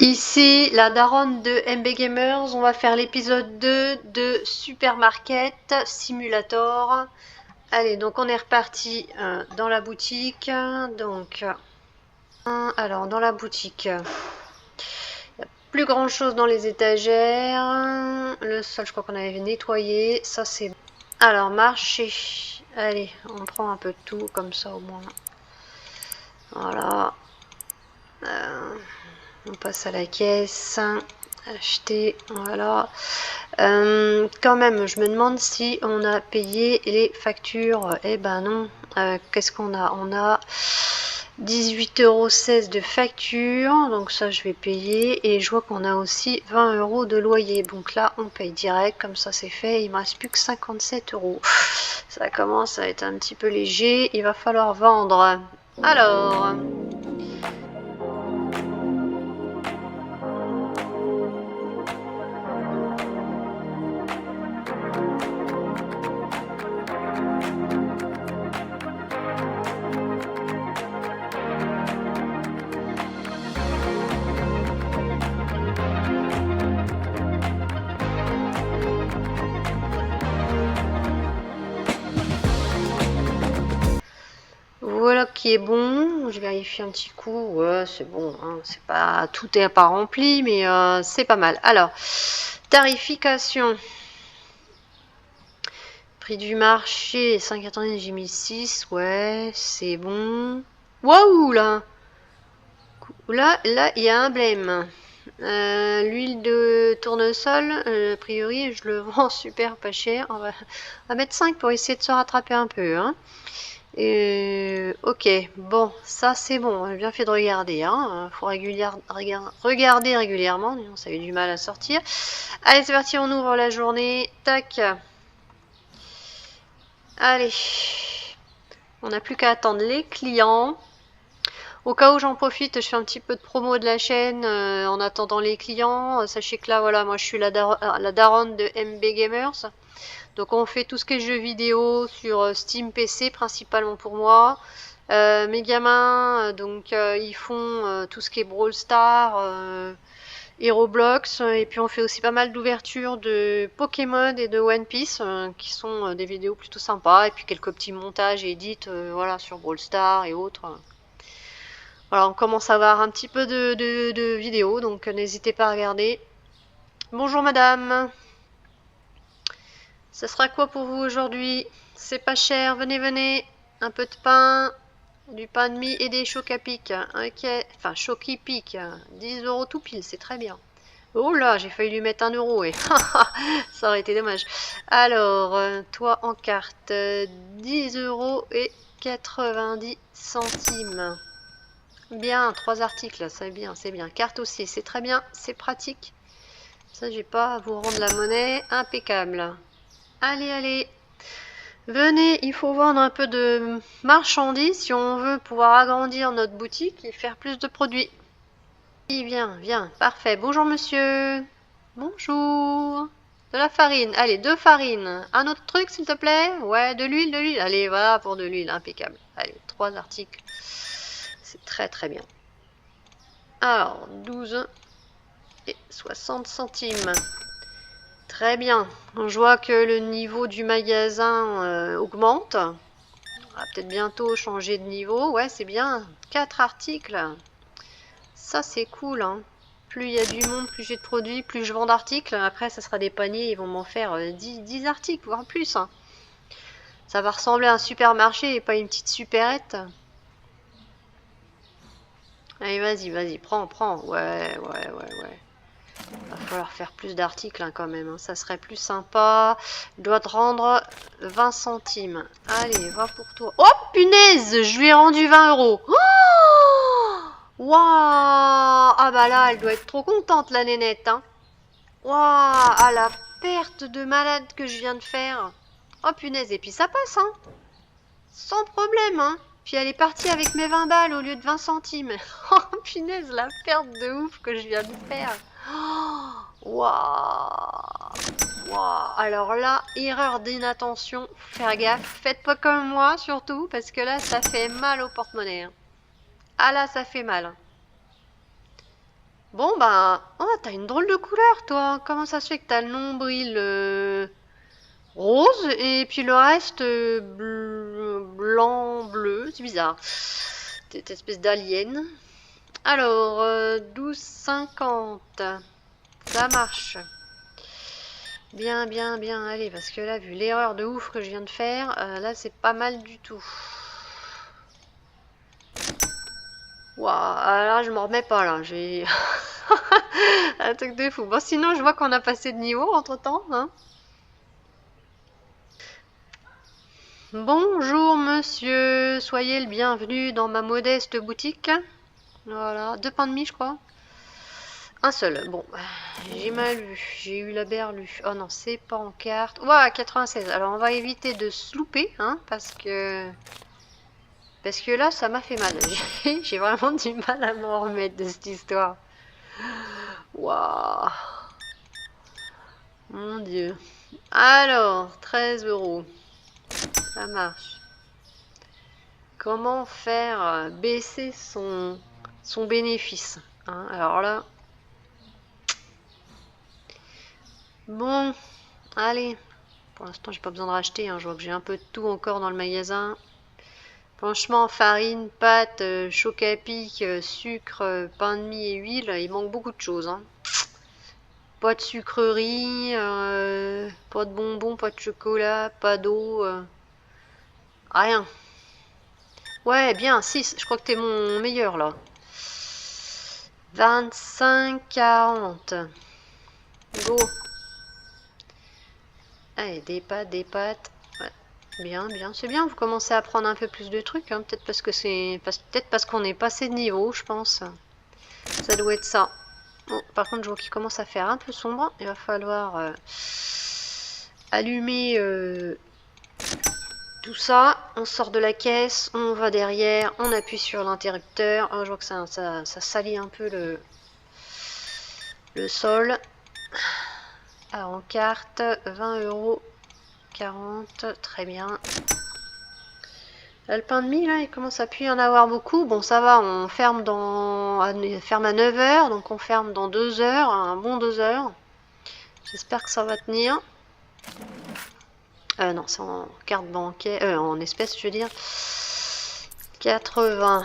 Ici, la daronne de MB Gamers, on va faire l'épisode 2 de Supermarket Simulator. Allez, donc on est reparti dans la boutique. Donc, alors dans la boutique, il n'y a plus grand chose dans les étagères. Le sol, je crois qu'on avait nettoyé. Ça, c'est bon. Alors, marché. Allez, on prend un peu de tout, comme ça au moins. Voilà. On passe à la caisse. Acheter, voilà. Quand même, je me demande si on a payé les factures. Eh ben non. Qu'est-ce qu'on a? On a 18,16 € de facture. Donc ça, je vais payer. Et je vois qu'on a aussi 20 € de loyer. Donc là, on paye direct. Comme ça, c'est fait. Il me reste plus que 57 €. Ça commence à être un petit peu léger. Il va falloir vendre. Alors... Voilà qui est bon. Je vérifie un petit coup. Ouais, c'est bon. Hein. C'est pas tout est pas rempli, mais c'est pas mal. Alors, tarification. Prix du marché 5,90. J'ai mis 6. Ouais, c'est bon. Waouh là. Là, il y a un blême. L'huile de tournesol, a priori, je le vends super pas cher. On va mettre 5 pour essayer de se rattraper un peu. Hein. Ok, bon, ça c'est bon, on a bien fait de regarder, hein. Faut regarder régulièrement, sinon ça a eu du mal à sortir. Allez, c'est parti, on ouvre la journée, tac. Allez, on n'a plus qu'à attendre les clients. Au cas où j'en profite, je fais un petit peu de promo de la chaîne en attendant les clients. Sachez que là, voilà, moi je suis la daronne de MB Gamers. Donc on fait tout ce qui est jeux vidéo sur Steam PC principalement pour moi. Mes gamins, donc ils font tout ce qui est Brawl Stars et Roblox. Et puis on fait aussi pas mal d'ouvertures de Pokémon et de One Piece qui sont des vidéos plutôt sympas. Et puis quelques petits montages et edits voilà, sur Brawl Stars et autres. Voilà, on commence à avoir un petit peu de vidéos, donc n'hésitez pas à regarder. Bonjour madame. Ça sera quoi pour vous aujourd'hui? C'est pas cher, venez, venez. Un peu de pain, du pain de mie et des chocs à pic. Ok, enfin chocs qui piquent. 10 € tout pile, c'est très bien. Oh là, j'ai failli lui mettre 1 € et ça aurait été dommage. Alors, toi en carte, 10,90 €. Bien, 3 articles, c'est bien, c'est bien. Carte aussi, c'est très bien, c'est pratique. Ça, j'ai pas à vous rendre la monnaie. Impeccable. Allez, allez. Venez, il faut vendre un peu de marchandises si on veut pouvoir agrandir notre boutique et faire plus de produits. Viens, viens, parfait. Bonjour monsieur. Bonjour. De la farine. Allez, 2 farines. Un autre truc s'il te plaît? Ouais, de l'huile, de l'huile. Allez, voilà pour de l'huile, impeccable. Allez, 3 articles. C'est très très bien. Alors, 12 et 60 centimes. Très bien. Je vois que le niveau du magasin augmente. On va peut-être bientôt changer de niveau. Ouais, c'est bien. 4 articles. Ça, c'est cool. Hein. Plus il y a du monde, plus j'ai de produits, plus je vends d'articles. Après, ça sera des paniers. Ils vont m'en faire 10 articles, voire plus. Hein. Ça va ressembler à un supermarché et pas une petite supérette. Allez, vas-y, vas-y. Prends, prends. Ouais. Va falloir faire plus d'articles hein, quand même, hein. Ça serait plus sympa. Je dois te rendre 20 centimes. Allez, va pour toi. Oh punaise, je lui ai rendu 20 €. Oh waouh. Ah bah là, elle doit être trop contente la nénette. Hein. Waouh, ah la perte de malade que je viens de faire. Oh punaise, et puis ça passe, hein. Sans problème, hein. Puis elle est partie avec mes 20 balles au lieu de 20 centimes. Oh punaise, la perte de ouf que je viens de faire. Waouh! Waouh! Alors là, erreur d'inattention, faire gaffe. Faites pas comme moi surtout, parce que là, ça fait mal au porte-monnaie. Hein. Ah là, ça fait mal. Bon, bah... Oh, t'as une drôle de couleur, toi. Comment ça se fait que t'as le nombril rose et puis le reste blanc, bleu? C'est bizarre. Cette espèce d'alien. Alors, 12,50. Ça marche. Bien, bien, bien. Allez, parce que là, vu l'erreur de ouf que je viens de faire, là, c'est pas mal du tout. Waouh, là, je m'en remets pas, là. J'ai... un truc de fou. Bon, sinon, je vois qu'on a passé de niveau entre-temps, hein. Bonjour, monsieur. Soyez le bienvenu dans ma modeste boutique. Voilà, 2 pains de mie, je crois. Un seul. Bon, j'ai mal lu. J'ai eu la berlue. Oh non, c'est pas en carte. Ouah, 96. Alors, on va éviter de se louper, hein, parce que là, ça m'a fait mal. J'ai vraiment du mal à m'en remettre de cette histoire. Waouh. Mon Dieu. Alors, 13 euros. Ça marche. Comment faire baisser son bénéfice, hein? Alors là... Bon, allez. Pour l'instant, j'ai pas besoin de racheter, hein. Je vois que j'ai un peu de tout encore dans le magasin. Franchement, farine, pâte, choc à pic, sucre, pain de mie et huile, il manque beaucoup de choses, hein. Pas de sucrerie, pas de bonbons, pas de chocolat, pas d'eau, rien. Ouais, bien, 6, je crois que t'es mon meilleur là. 25, 40. Go. Allez, des pâtes, des pâtes. Ouais. Bien, bien, c'est bien, vous commencez à prendre un peu plus de trucs, hein. Peut-être parce que peut-être parce qu'on est passé de niveau, je pense. Ça doit être ça. Bon, par contre, je vois qu'il commence à faire un peu sombre. Il va falloir allumer tout ça. On sort de la caisse, on va derrière, on appuie sur l'interrupteur. Oh, je vois que ça salit un peu le sol. Alors, en carte, 20 euros. 40, très bien. Là, le pain de mie, là, il commence à plus y en avoir beaucoup. Bon, ça va, on ferme ferme à 9 heures, donc on ferme dans 2 heures, un bon 2 heures. J'espère que ça va tenir. Non, c'est en carte bancaire, en espèces, je veux dire. 80.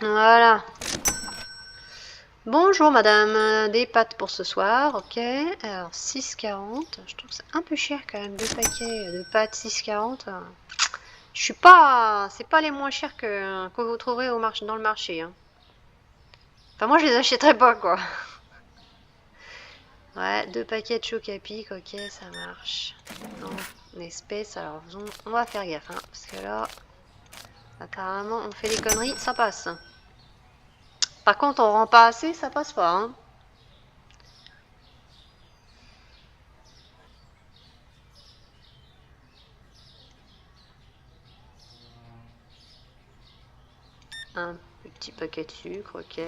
Voilà. Bonjour madame, des pâtes pour ce soir, ok. Alors 6,40. Je trouve que c'est un peu cher quand même, 2 paquets de pâtes 6,40. Je suis pas... C'est pas les moins chers que vous trouverez dans le marché, hein. Enfin, moi, je les achèterais pas, quoi. Ouais, 2 paquets de choc à pic, ok, ça marche. En espèces, alors on va faire gaffe, hein, parce que là, apparemment, on fait des conneries, ça passe. Par contre, on rend pas assez, ça passe pas, hein. Un petit paquet de sucre, ok.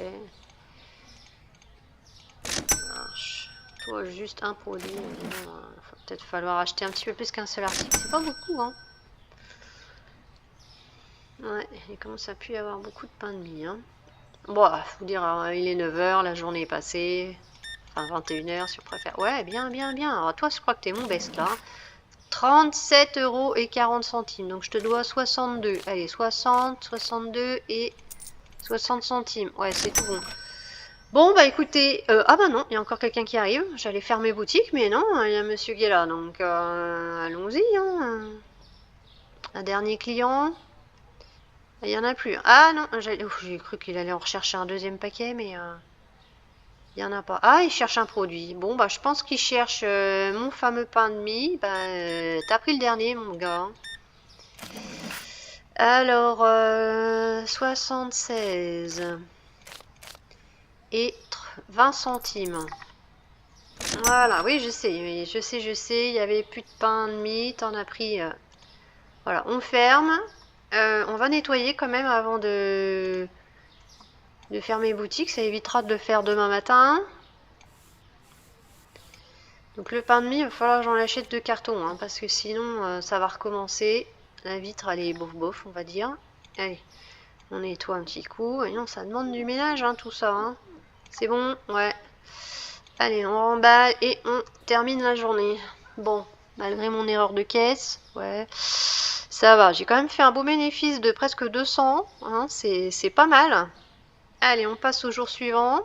Ça marche. Toi, juste un produit. Il va peut-être falloir acheter un petit peu plus qu'un seul article. C'est pas beaucoup, hein. Ouais, il commence à plus y avoir beaucoup de pain de mie, hein. Bon, faut dire, il est 9 h, la journée est passée. Enfin, 21 h si on préfère. Ouais, bien, bien, bien. Alors, toi, je crois que t'es mon best, là. 37 euros et 40 centimes. Donc, je te dois 62. Allez, 60, 62 et 60 centimes. Ouais, c'est tout bon. Bon, bah écoutez, ah bah non, il y a encore quelqu'un qui arrive. J'allais fermer boutique, mais non, il y a monsieur qui est là. Donc, allons-y, hein. Un dernier client. Il n'y en a plus. Ah non, j'ai cru qu'il allait en rechercher un deuxième paquet, mais il n'y en a pas. Ah, il cherche un produit. Bon, bah je pense qu'il cherche mon fameux pain de mie. Bah, t'as pris le dernier, mon gars. Alors, 76 et 20 centimes. Voilà, oui, je sais, je sais. Il n'y avait plus de pain de mie. T'en as pris. Voilà, on ferme. On va nettoyer quand même avant de fermer boutique. Ça évitera de le faire demain matin. Donc le pain de mie, il va falloir que j'en achète 2 cartons, hein, parce que sinon ça va recommencer. La vitre, elle est bof bof, on va dire. Allez, on nettoie un petit coup. Et non, ça demande du ménage, hein, tout ça, hein. C'est bon? Ouais. Allez, on remballe et on termine la journée. Bon, malgré mon erreur de caisse, ouais, ça va. J'ai quand même fait un beau bénéfice de presque 200, hein, c'est pas mal. Allez, on passe au jour suivant.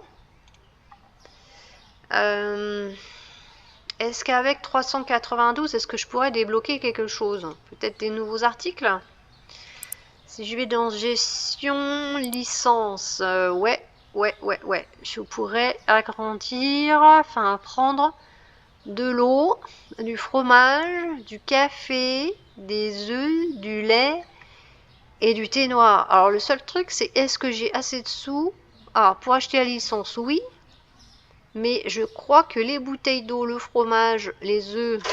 Est-ce qu'avec 392, est-ce que je pourrais débloquer quelque chose? Peut-être des nouveaux articles? Si je vais dans gestion, licence, ouais. Je pourrais agrandir, enfin prendre de l'eau, du fromage, du café, des œufs, du lait et du thé noir. Alors le seul truc, c'est est-ce que j'ai assez de sous? Alors pour acheter la licence, oui. Mais je crois que les bouteilles d'eau, le fromage, les œufs,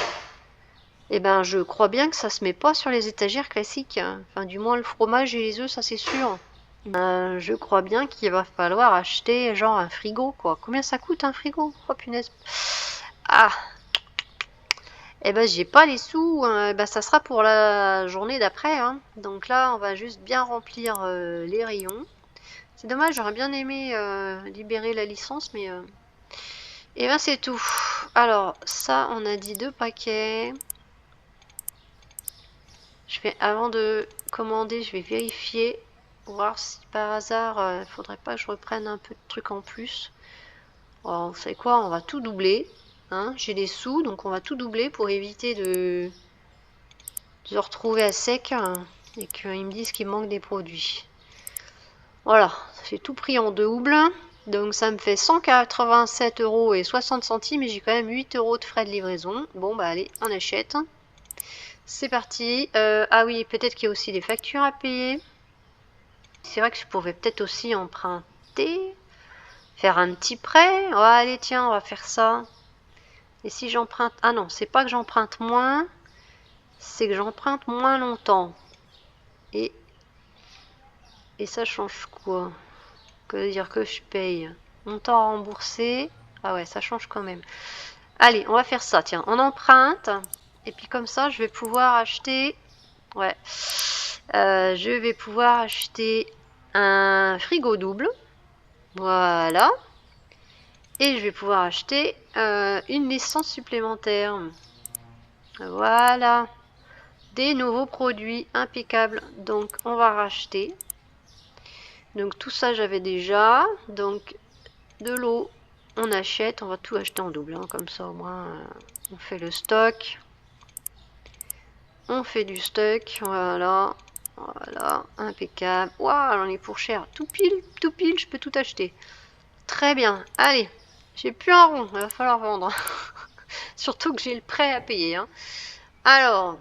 eh ben je crois bien que ça se met pas sur les étagères classiques. Enfin du moins le fromage et les œufs, ça c'est sûr. Je crois bien qu'il va falloir acheter genre un frigo quoi. Combien ça coûte un frigo? Oh punaise. Ah, eh ben j'ai pas les sous, ben, ça sera pour la journée d'après, hein. Donc là on va juste bien remplir les rayons. C'est dommage, j'aurais bien aimé libérer la licence, mais et ben c'est tout. Alors ça on a dit 2 paquets. Je vais, avant de commander, je vais vérifier, voir si par hasard il faudrait pas que je reprenne un peu de trucs en plus. Alors, vous savez quoi, on va tout doubler, hein. J'ai des sous, donc on va tout doubler pour éviter de se retrouver à sec et qu'ils me disent qu'il manque des produits. Voilà, j'ai tout pris en double. Donc ça me fait 187,60 € et j'ai quand même 8 € de frais de livraison. Bon bah allez, on achète. C'est parti. Ah oui, peut-être qu'il y a aussi des factures à payer. C'est vrai que je pouvais peut-être aussi emprunter. Faire un petit prêt. Oh, allez tiens, on va faire ça. Et si j'emprunte... Ah non, c'est pas que j'emprunte moins. C'est que j'emprunte moins longtemps. Et ça change quoi? Que veut dire que je paye? Montant à rembourser. Ah ouais, ça change quand même. Allez, on va faire ça. Tiens, on emprunte. Et puis comme ça, je vais pouvoir acheter... Ouais. Je vais pouvoir acheter un frigo double. Voilà. Et je vais pouvoir acheter une licence supplémentaire. Voilà. Des nouveaux produits impeccables. Donc on va racheter. Donc tout ça j'avais déjà. Donc de l'eau, on achète. On va tout acheter en double. Hein, comme ça au moins on fait le stock. On fait du stock. Voilà. Voilà. Impeccable. Waouh, j'en ai pour cher. Tout pile, je peux tout acheter. Très bien. Allez. J'ai plus un rond. Il va falloir vendre. Surtout que j'ai le prêt à payer. Hein. Alors...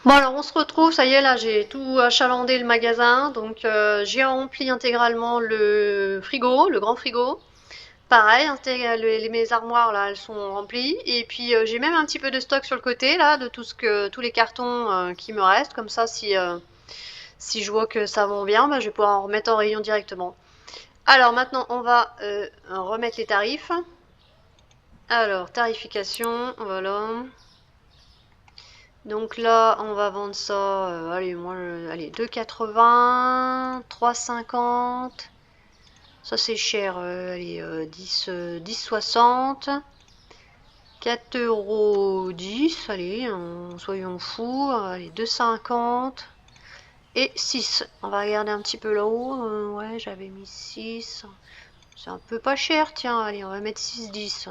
Bon alors on se retrouve, ça y est là j'ai tout achalandé le magasin, donc j'ai rempli intégralement le frigo, le grand frigo. pareil, hein, mes armoires là, elles sont remplies. Et puis j'ai même un petit peu de stock sur le côté là, de tous les cartons qui me restent. Comme ça, si je vois que ça vend bien, bah, je vais pouvoir en remettre en rayon directement. Alors maintenant, on va remettre les tarifs. Alors, tarification, voilà. Donc là, on va vendre ça, allez, allez, 2,80, 3,50. Ça c'est cher, allez, 10,60. 4,10 €, allez, soyons fous, allez, 2,50. Et 6. On va regarder un petit peu là-haut. Ouais, j'avais mis 6. C'est un peu pas cher, tiens, allez, on va mettre 6,10.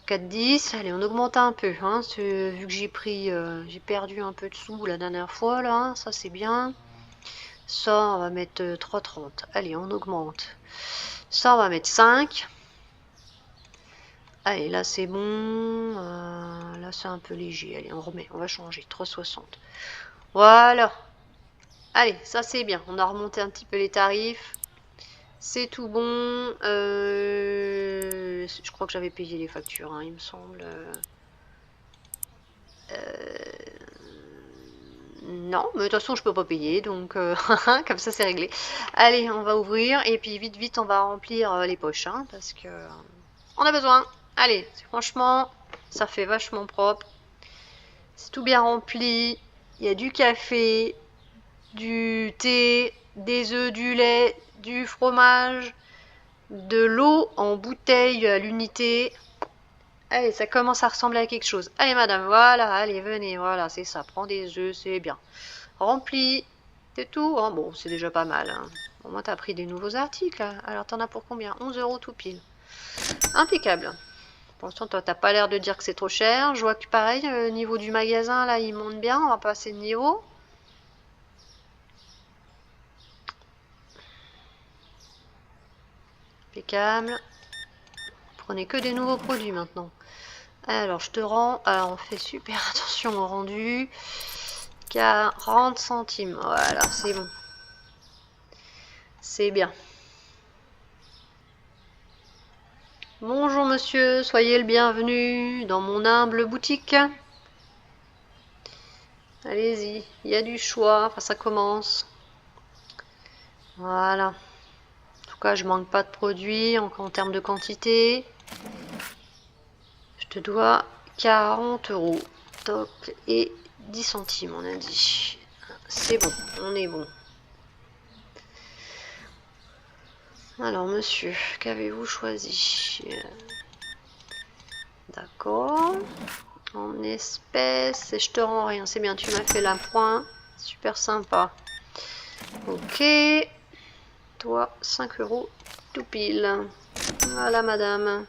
4,10, allez, on augmente un peu, hein, vu que j'ai perdu un peu de sous la dernière fois, là, hein, ça c'est bien. Ça, on va mettre 3,30. Allez, on augmente. Ça, on va mettre 5. Allez, là c'est bon. Là c'est un peu léger. Allez, on va changer. 3,60. Voilà. Allez, ça c'est bien. On a remonté un petit peu les tarifs. C'est tout bon. Je crois que j'avais payé les factures, hein, il me semble. Non, mais de toute façon je peux pas payer, donc comme ça c'est réglé. Allez, on va ouvrir et puis vite vite on va remplir les poches, hein, parce que on a besoin. Allez, franchement, ça fait vachement propre. C'est tout bien rempli. Il y a du café, du thé, des œufs, du lait, du fromage, de l'eau en bouteille à l'unité. Allez, ça commence à ressembler à quelque chose. Allez, madame, voilà, allez, venez, voilà, c'est ça. Prends des œufs, c'est bien. Rempli, c'est tout. Oh, bon, c'est déjà pas mal. Hein. Au moins, t'as pris des nouveaux articles. Alors, t'en as pour combien? 11 € tout pile. Impeccable. Pour l'instant, toi, t'as pas l'air de dire que c'est trop cher. Je vois que pareil, niveau du magasin, là, il monte bien. On va passer de niveau. Impeccable. Prenez que des nouveaux produits maintenant. Alors, je te rends. Alors, on fait super attention au rendu. 40 centimes. Voilà, c'est bon. C'est bien. Bonjour monsieur, soyez le bienvenu dans mon humble boutique. Allez-y, il y a du choix. Enfin, ça commence. Voilà. En tout cas, je manque pas de produits en termes de quantité. Je te dois 40 €. Toc. Et 10 centimes, on a dit. C'est bon, on est bon. Alors, monsieur, qu'avez-vous choisi? D'accord. En espèces, et je te rends rien. C'est bien, tu m'as fait l'appoint. Super sympa. Ok. Toi, 5 € tout pile. Voilà, madame.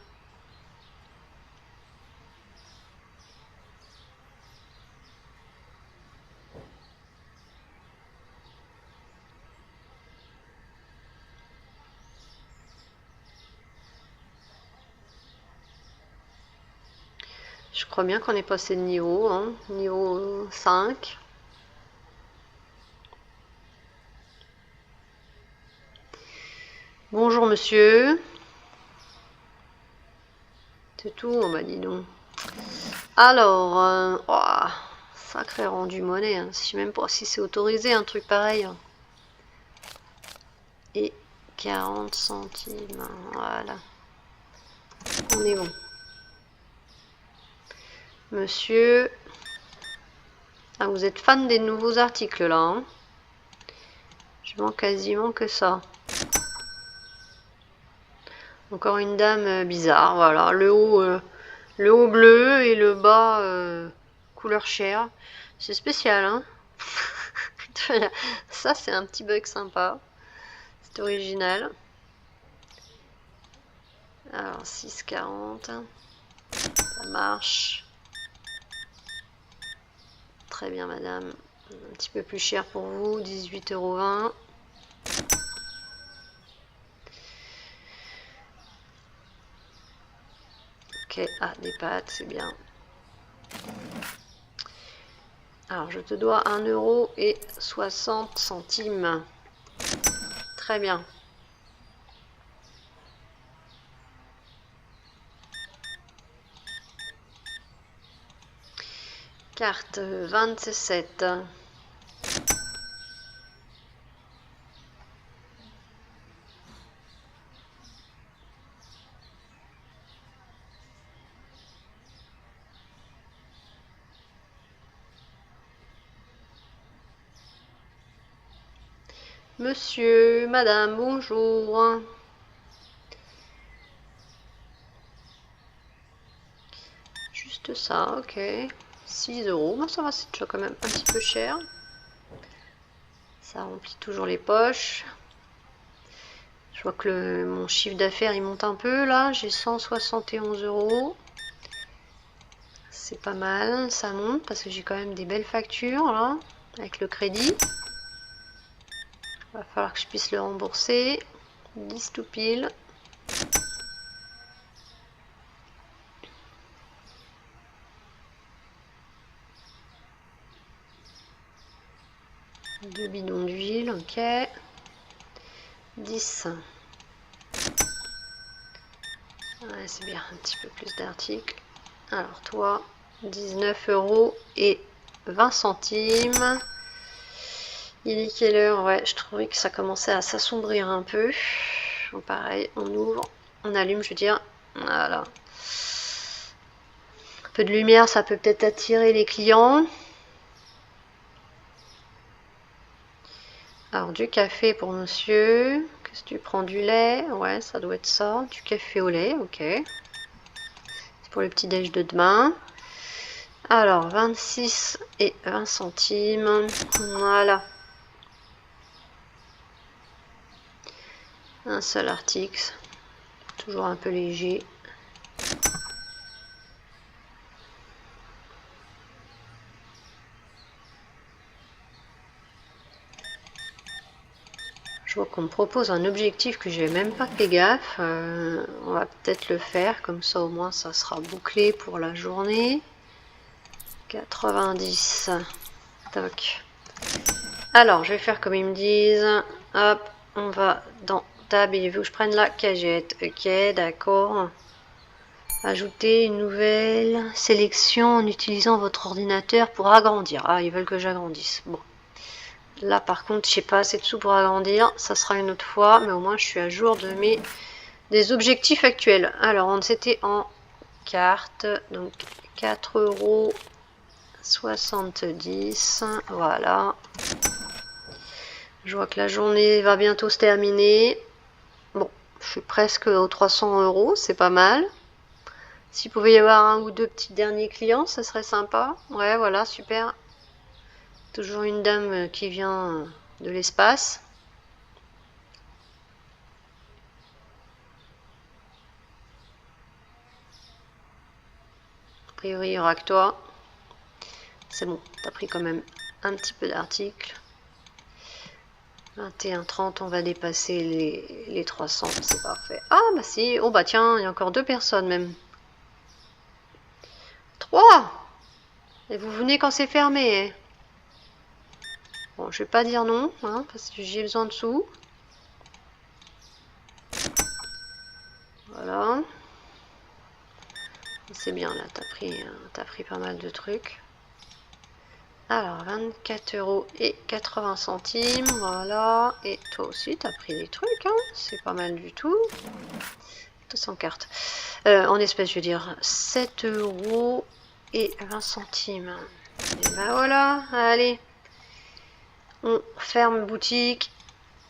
Je crois bien qu'on est passé de niveau, hein. Niveau 5. Bonjour monsieur. C'est tout, on m'a dit donc. Alors, oh, sacré rendu monnaie, hein. Je sais même pas si c'est autorisé un truc pareil. Et 40 centimes, voilà. On est bon. Monsieur. Ah, vous êtes fan des nouveaux articles là, hein? Je vends quasiment que ça. Encore une dame bizarre, voilà. Le haut bleu et le bas couleur chair. C'est spécial, hein. Ça, c'est un petit bug sympa. C'est original. Alors, 6,40. Ça marche. Très bien, madame. Un petit peu plus cher pour vous. 18,20 €. Ok, ah, des pâtes, c'est bien. Alors, je te dois 1,60 €. Très bien. Carte 27. Monsieur, madame, bonjour. Juste ça, ok. 6 €. Bon, ça va, c'est déjà quand même un petit peu cher. Ça remplit toujours les poches. Je vois que mon chiffre d'affaires il monte un peu là. J'ai 171 €. C'est pas mal, ça monte parce que j'ai quand même des belles factures là avec le crédit. Il va falloir que je puisse le rembourser. 10 tout pile. Deux bidons d'huile, ok. 10. Ouais, c'est bien, un petit peu plus d'articles. Alors toi, 19 € et 20 centimes. Il est quelle heure? Ouais, je trouvais que ça commençait à s'assombrir un peu. Bon, pareil, on ouvre, on allume, je veux dire. Voilà. Un peu de lumière, ça peut peut-être attirer les clients. Alors, du café pour monsieur. Qu'est-ce que tu prends? Du lait? Ouais, ça doit être ça. Du café au lait, ok. C'est pour le petit déj de demain. Alors, 26 et 20 centimes. Voilà. Un seul article. Toujours un peu léger. Je vois qu'on me propose un objectif que j'ai même pas fait gaffe. On va peut-être le faire, comme ça au moins ça sera bouclé pour la journée. 90. Toc. Alors, je vais faire comme ils me disent. Hop, on va dans Tab. Il veut que je prenne la cagette. Ok, d'accord. Ajouter une nouvelle sélection en utilisant votre ordinateur pour agrandir. Ah, ils veulent que j'agrandisse. Bon. Là, par contre, je n'ai pas assez de sous pour agrandir. Ça sera une autre fois, mais au moins, je suis à jour de des objectifs actuels. Alors, on s'était en carte. Donc, 4,70 €. Voilà. Je vois que la journée va bientôt se terminer. Bon, je suis presque aux 300 €. C'est pas mal. S'il pouvait y avoir un ou deux petits derniers clients, ça serait sympa. Ouais, voilà, super. Toujours une dame qui vient de l'espace. A priori, il n'y aura que toi. C'est bon, t'as pris quand même un petit peu d'articles. 21,30, on va dépasser les 300, c'est parfait. Ah bah si, oh bah tiens, il y a encore 2 personnes même. 3! Et vous venez quand c'est fermé, hein. Bon, je vais pas dire non, hein, parce que j'ai besoin de sous. Voilà. C'est bien là, t'as pris pas mal de trucs. Alors, 24,80 €, voilà. Et toi aussi, t'as pris des trucs, hein. C'est pas mal du tout. 200 cartes. En espèces, je veux dire, 7,20 €. Et ben voilà, allez. On ferme boutique.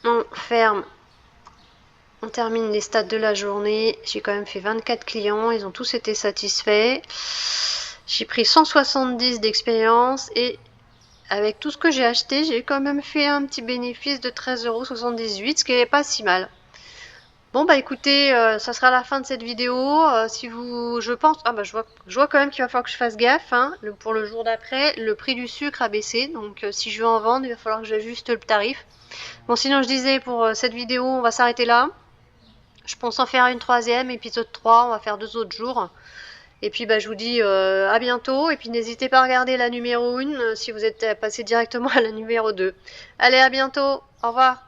On ferme. On termine les stats de la journée. J'ai quand même fait 24 clients. Ils ont tous été satisfaits. J'ai pris 170 d'expérience et avec tout ce que j'ai acheté, j'ai quand même fait un petit bénéfice de 13,78 €, ce qui n'est pas si mal. Bon bah écoutez, ça sera la fin de cette vidéo. Si vous, je pense, ah bah je vois quand même qu'il va falloir que je fasse gaffe, hein, pour le jour d'après, le prix du sucre a baissé, donc si je veux en vendre, il va falloir que j'ajuste le tarif. Bon sinon je disais pour cette vidéo, on va s'arrêter là. Je pense en faire une troisième, épisode 3, on va faire 2 autres jours. Et puis bah, je vous dis à bientôt. Et puis n'hésitez pas à regarder la numéro 1 si vous êtes passé directement à la numéro 2. Allez, à bientôt. Au revoir.